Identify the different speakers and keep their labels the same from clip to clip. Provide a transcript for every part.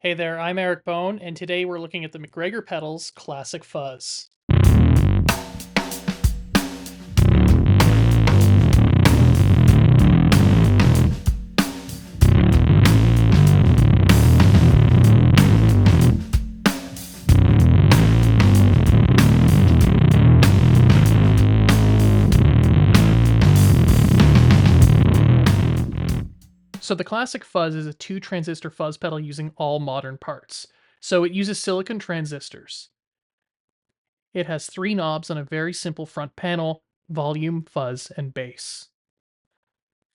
Speaker 1: Hey there, I'm Eric Bone, and today we're looking at the McGregor pedals Classic Fuzz. So the Classic Fuzz is a 2-transistor fuzz pedal using all modern parts. So it uses silicon transistors. It has 3 knobs on a very simple front panel: volume, fuzz, and bass.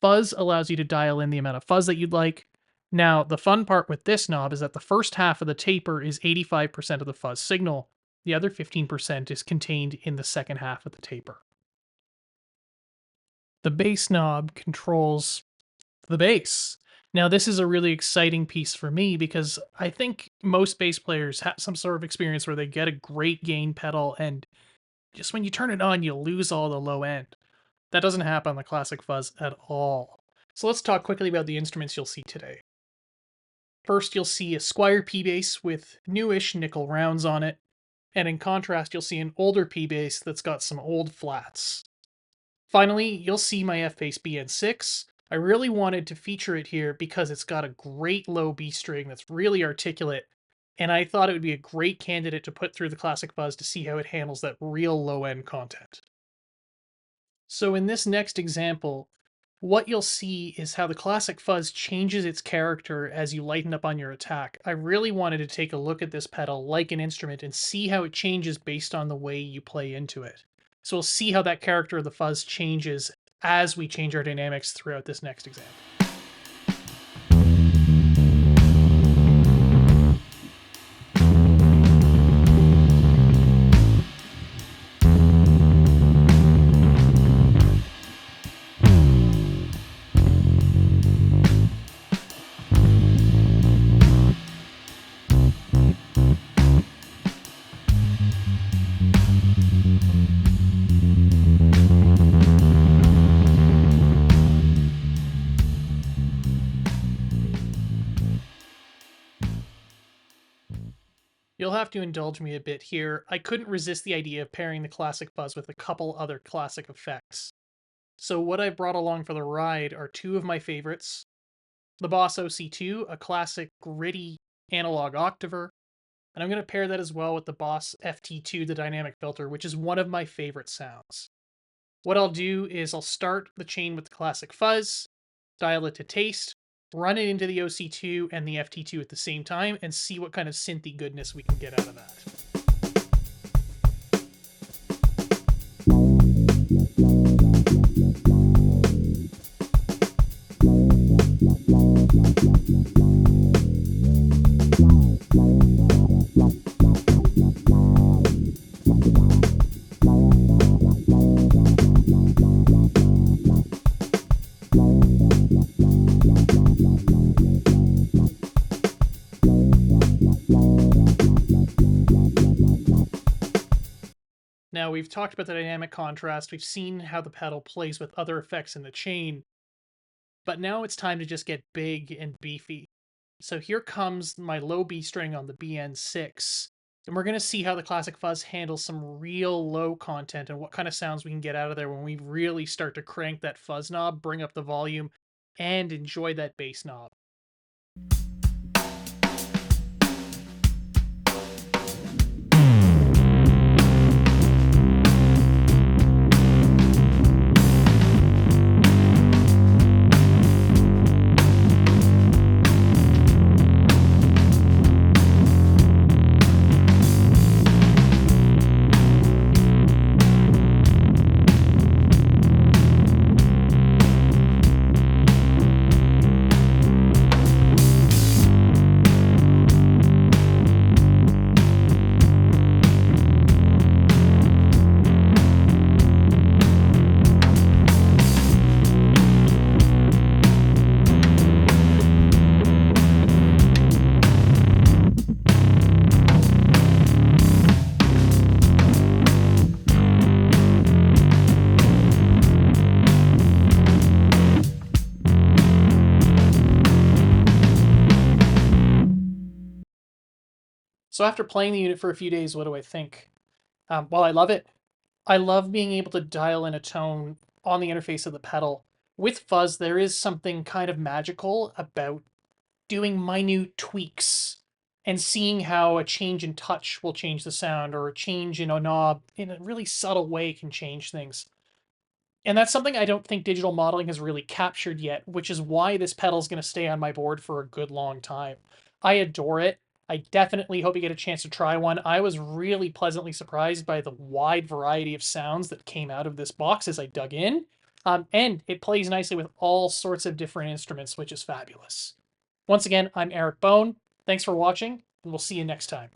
Speaker 1: Fuzz allows you to dial in the amount of fuzz that you'd like. Now, the fun part with this knob is that the first half of the taper is 85% of the fuzz signal. The other 15% is contained in the second half of the taper. The bass knob controls the bass. Now, this is a really exciting piece for me because I think most bass players have some sort of experience where they get a great gain pedal, and just when you turn it on, you lose all the low end. That doesn't happen on the Classic Fuzz at all. So let's talk quickly about the instruments you'll see today. First, you'll see a Squier P-Bass with newish nickel rounds on it, and in contrast, you'll see an older P-Bass that's got some old flats. Finally, you'll see my F-Bass BN6. I really wanted to feature it here because it's got a great low B string that's really articulate, and I thought it would be a great candidate to put through the Classic Fuzz to see how it handles that real low-end content. So in this next example, what you'll see is how the Classic Fuzz changes its character as you lighten up on your attack. I really wanted to take a look at this pedal like an instrument and see how it changes based on the way you play into it. So we'll see how that character of the fuzz changes as we change our dynamics throughout this next example. You'll have to indulge me a bit here. I couldn't resist the idea of pairing the Classic Fuzz with a couple other classic effects. So what I've brought along for the ride are two of my favorites. The Boss OC2, a classic gritty analog octaver, and I'm going to pair that as well with the Boss FT2, the dynamic filter, which is one of my favorite sounds. What I'll do is I'll start the chain with the Classic Fuzz, dial it to taste, run it into the OC2 and the FT2 at the same time, and see what kind of synthy goodness we can get out of that. Now, we've talked about the dynamic contrast, we've seen how the pedal plays with other effects in the chain, but now it's time to just get big and beefy. So here comes my low B string on the BN6, and we're going to see how the Classic Fuzz handles some real low content and what kind of sounds we can get out of there when we really start to crank that fuzz knob, bring up the volume, and enjoy that bass knob. So after playing the unit for a few days, what do I think? Well, I love it. I love being able to dial in a tone on the interface of the pedal. With Fuzz, there is something kind of magical about doing minute tweaks and seeing how a change in touch will change the sound, or a change in a knob in a really subtle way can change things. And that's something I don't think digital modeling has really captured yet, which is why this pedal is going to stay on my board for a good long time. I adore it. I definitely hope you get a chance to try one. I was really pleasantly surprised by the wide variety of sounds that came out of this box as I dug in. And it plays nicely with all sorts of different instruments, which is fabulous. Once again, I'm Eric Bone. Thanks for watching, and we'll see you next time.